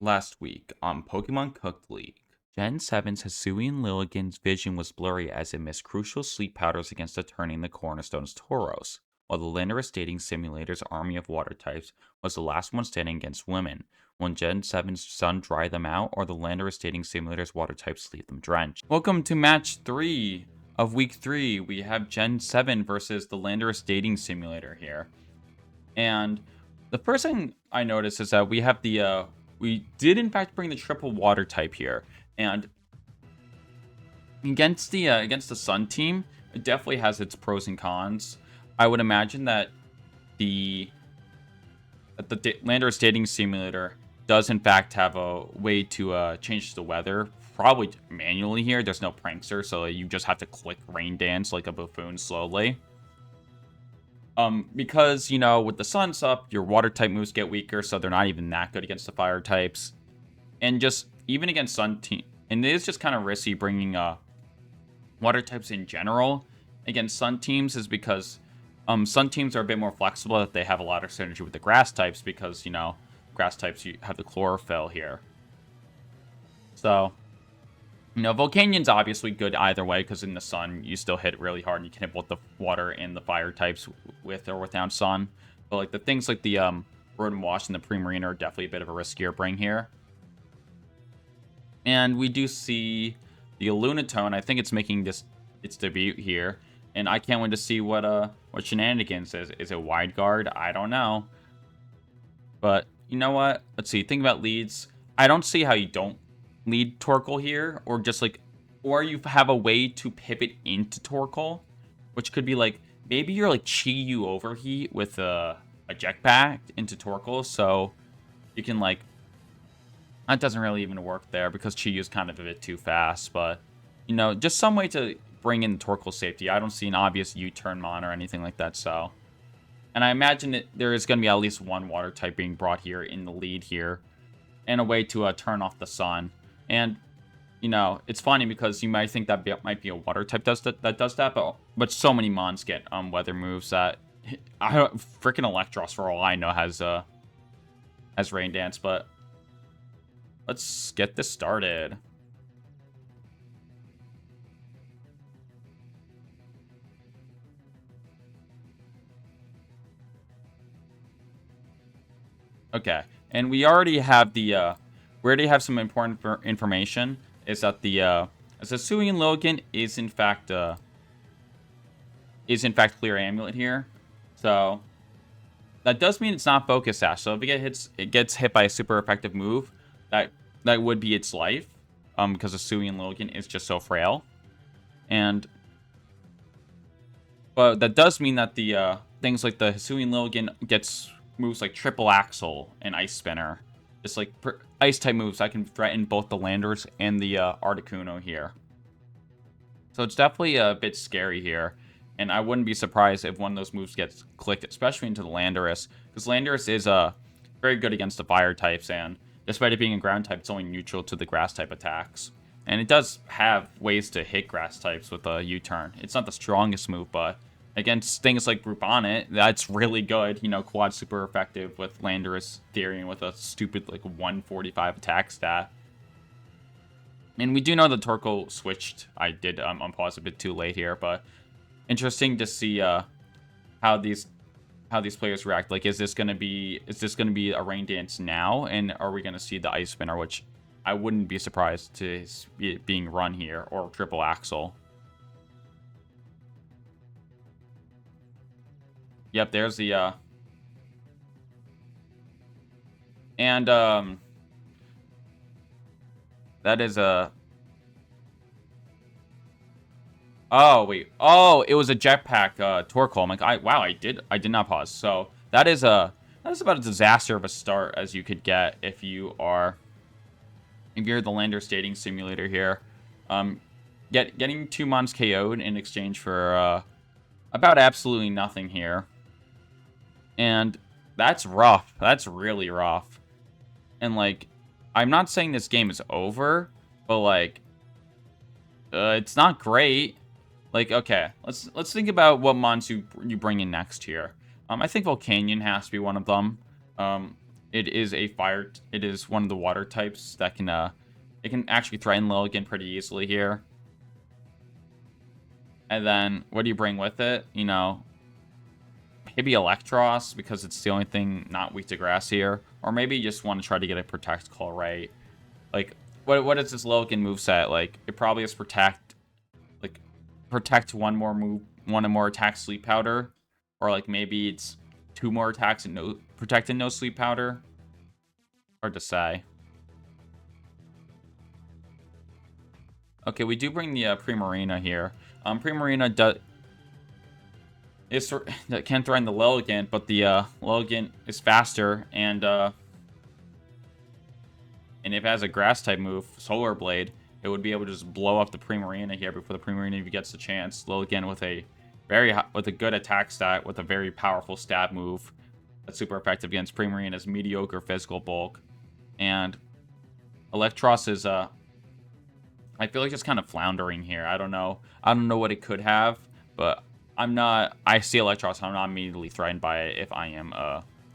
Last week on Pokemon Cooked League, Gen 7's Hisuian Lilligant's vision was blurry as it missed crucial sleep powders against the turning the Cornerstone's Tauros, while the Landorus dating simulator's army of water types was the last one standing against women, when Gen 7's sun dried them out or the Landorus dating simulator's water types leave them drenched. Welcome to match 3 of week 3. We have Gen 7 versus the Landorus dating simulator here. And the first thing I noticed is that we have we did in fact bring the triple water type here, and against the Sun team, it definitely has its pros and cons. I would imagine that the Landorus dating simulator does in fact have a way to change the weather, probably manually here. There's no prankster, so you just have to click rain dance like a buffoon slowly. Because, with the suns up, your water type moves get weaker, so they're not even that good against the fire types. And just, even against sun team, and it is just kind of risky bringing, water types in general against sun teams is because, sun teams are a bit more flexible, that they have a lot of synergy with the grass types because, grass types, you have the chlorophyll here. So, Volcanion's obviously good either way, because in the sun, you still hit really hard, and you can hit both the water and the fire types with or without sun. But, like, the things like the, Road and Wash and the Primarine are definitely a bit of a riskier bring here. And we do see the Lunatone. I think it's making its debut here. And I can't wait to see what Shenanigans is. Is it Wide Guard? I don't know. But, you know what? Let's see. Think about leads. I don't see how you don't lead Torkoal here, or just like, or you have a way to pivot into Torkoal, which could be like, maybe you're like Chi-Yu Overheat with a jetpack into Torkoal, so you can like, that doesn't really even work there because Chi-Yu is kind of a bit too fast, but just some way to bring in Torkoal safety. I don't see an obvious U-turn mon or anything like that, so. And I imagine that there is going to be at least one water type being brought here in the lead here, and a way to turn off the sun. And, it's funny because you might think that might be a water type that does that, but so many mons get weather moves that freaking Electros, for all I know, has Rain Dance. But let's get this started. Okay, and we already have some important information. Is that the Hisuian Logan is in fact Clear Amulet here, so that does mean it's not Focus Sash. So if it gets hit by a super effective move, that would be its life, because Hisuian Logan is just so frail, but that does mean that the things like the Hisuian Logan gets moves like Triple Axle and Ice Spinner. Just like ice type moves, I can threaten both the Landorus and the Articuno here. So it's definitely a bit scary here. And I wouldn't be surprised if one of those moves gets clicked, especially into the Landorus. Because Landorus is very good against the fire types, and despite it being a ground type, it's only neutral to the grass type attacks. And it does have ways to hit grass types with a U-turn. It's not the strongest move, but against things like Group on it, that's really good. Quad super effective with Landorus Therian with a stupid like 145 attack stat. And we do know that Torkoal switched. I did unpause a bit too late here, but interesting to see how these players react. Like, is this gonna be a Rain Dance now, and are we gonna see the Ice Spinner, which I wouldn't be surprised to see it being run here, or Triple Axle. Yep, there's the, and, that is a, oh, wait, oh, it was a jetpack, Torkoal. I'm like, wow, I did not pause. So, that is about a disaster of a start as you could get if you're the Landorus dating simulator here. Getting 2 mons KO'd in exchange for, about absolutely nothing here. And that's rough. That's really rough. And, like, I'm not saying this game is over, but, like, it's not great. Like, okay, let's think about what mons you bring in next here. I think Volcanion has to be one of them. It is a fire. It is one of the water types that can it can actually threaten Lilligant pretty easily here. And then what do you bring with it? You know, maybe Electros because it's the only thing not weak to grass here, or maybe you just want to try to get a Protect Call right. Like, what is this Lilligant moveset? Like, it probably has Protect, like, Protect one more attack Sleep Powder, or like maybe it's 2 more attacks and no Protect and no Sleep Powder. Hard to say. Okay, we do bring the Primarina here. Primarina that can threaten the Lilligant, but the Lilligant is faster, and if it has a grass type move, Solar Blade, it would be able to just blow up the Primarina here before the Primarina even gets the chance. Lilligant with a good attack stat with a very powerful stab move that's super effective against Primarina's mediocre physical bulk, and Electros is I feel like it's kind of floundering here. I don't know what it could have, but I see Electros, I'm not immediately threatened by it if I am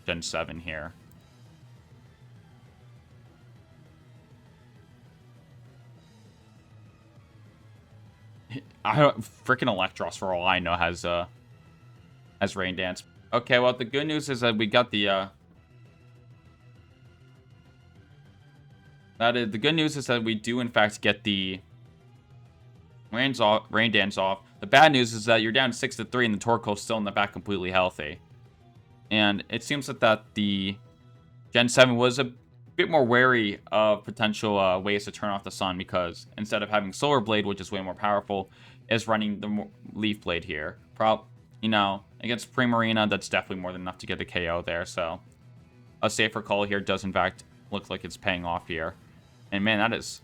Gen 7 here. Freaking Electros, for all I know, has Rain Dance. Okay, well, the good news is that we got the the good news is that we do in fact get the Rain Dance off. The bad news is that you're down 6-3 and the Torkoal's still in the back completely healthy. And it seems that the Gen 7 was a bit more wary of potential ways to turn off the sun, because instead of having Solar Blade, which is way more powerful, is running the Leaf Blade here. You know, against Primarina, that's definitely more than enough to get a KO there, so a safer call here does in fact look like it's paying off here. And man, that is...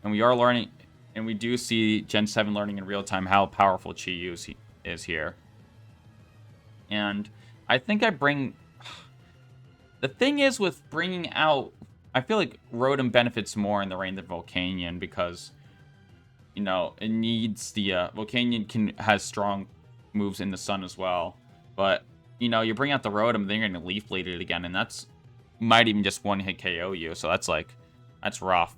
And we are learning... And we do see Gen 7 learning in real time how powerful Chi-Yu is here. And I think I bring... The thing is with bringing out... I feel like Rotom benefits more in the rain than Volcanion because, you know, it needs the... Volcanion has strong moves in the sun as well. But, you know, you bring out the Rotom, then you're going to Leaf Blade it again, and that's... Might even just one-hit KO you, so that's like... That's rough.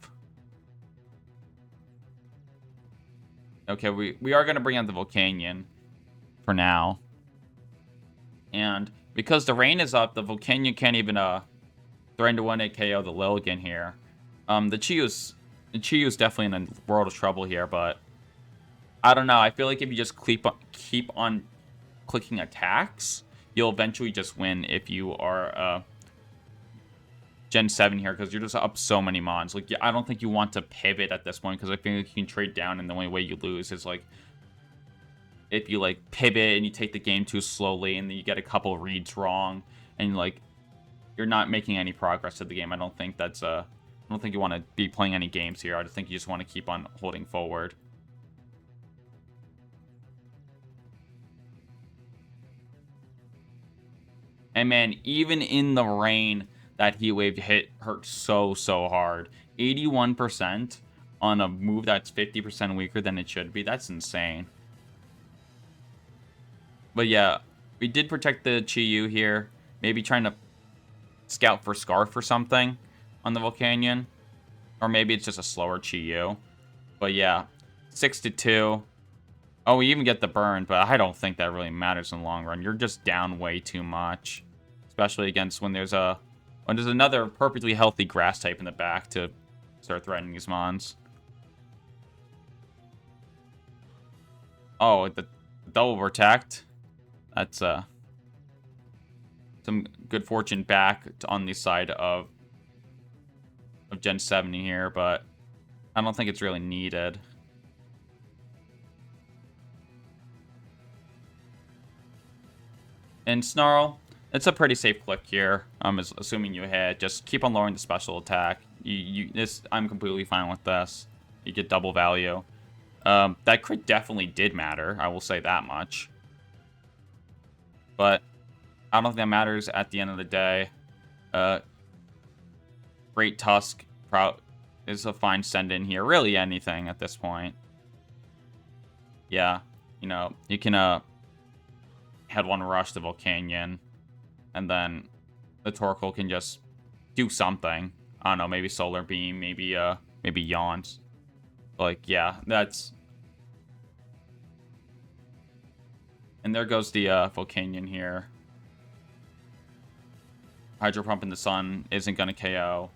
Okay, we are going to bring out the Volcanion for now. And because the rain is up, the Volcanion can't even threaten to 1-hit KO the Lilligant here. The Chi-Yu's definitely in a world of trouble here, but I don't know. I feel like if you just keep on clicking attacks, you'll eventually just win if you are Gen 7 here, because you're just up so many mons. Like, I don't think you want to pivot at this point, because I think you can trade down, and the only way you lose is, like, if you, like, pivot and you take the game too slowly, and then you get a couple reads wrong, and, like, you're not making any progress to the game. I don't think that's, I don't think you want to be playing any games here. I just think you just want to keep on holding forward. And, man, even in the rain... That Heat Wave hit hurt so hard. 81% on a move that's 50% weaker than it should be. That's insane. But yeah, we did protect the Chi-Yu here. Maybe trying to scout for Scarf or something on the Volcanion. Or maybe it's just a slower Chi-Yu. But yeah, 6-2. Oh, we even get the burn, but I don't think that really matters in the long run. You're just down way too much. Especially against when there's another perfectly healthy grass type in the back to start threatening these mons. Oh, the double protect. That's some good fortune back on the side of Gen 7 here, but I don't think it's really needed. And Snarl, it's a pretty safe click here. Assuming you hit, just keep on lowering the special attack. I'm completely fine with this. You get double value. That crit definitely did matter. I will say that much. But I don't think that matters at the end of the day. Great Tusk is a fine send in here. Really anything at this point. Yeah, you know, you can head one rush the Volcanion. And then the Torkoal can just do something. I don't know, maybe Solar Beam, maybe Yawns. Like, yeah, that's... And there goes the Volcanion here. Hydro Pump in the Sun isn't going to KO,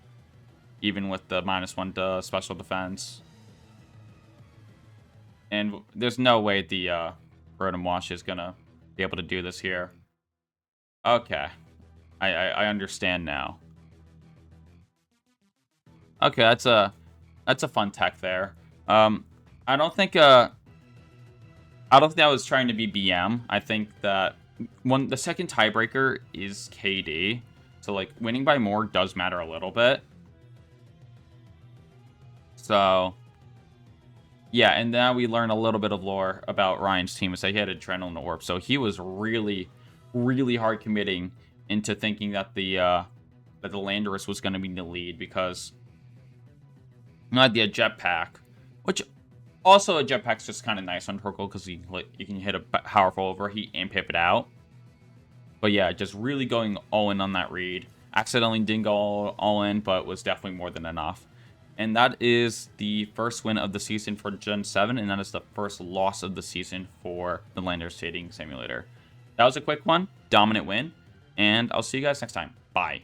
even with the -1 to special defense. And there's no way the Rotom Wash is going to be able to do this here. Okay. I understand now. Okay, that's a fun tech there. I don't think I was trying to be BM. I think that the second tiebreaker is KD. So like winning by more does matter a little bit. So yeah, and now we learn a little bit of lore about Ryan's team. Is that he had Adrenaline Orb. So he was really, really hard committing into thinking that the Landorus was going to be in the lead because not the Jetpack, which also a Jetpack's just kind of nice on Torkoal because you can hit a powerful overheat and pip it out. But yeah, just really going all in on that read. Accidentally didn't go all in, but was definitely more than enough. And that is the first win of the season for Gen 7, and that is the first loss of the season for the Landorus Dating Simulator. That was a quick one, dominant win, and I'll see you guys next time. Bye.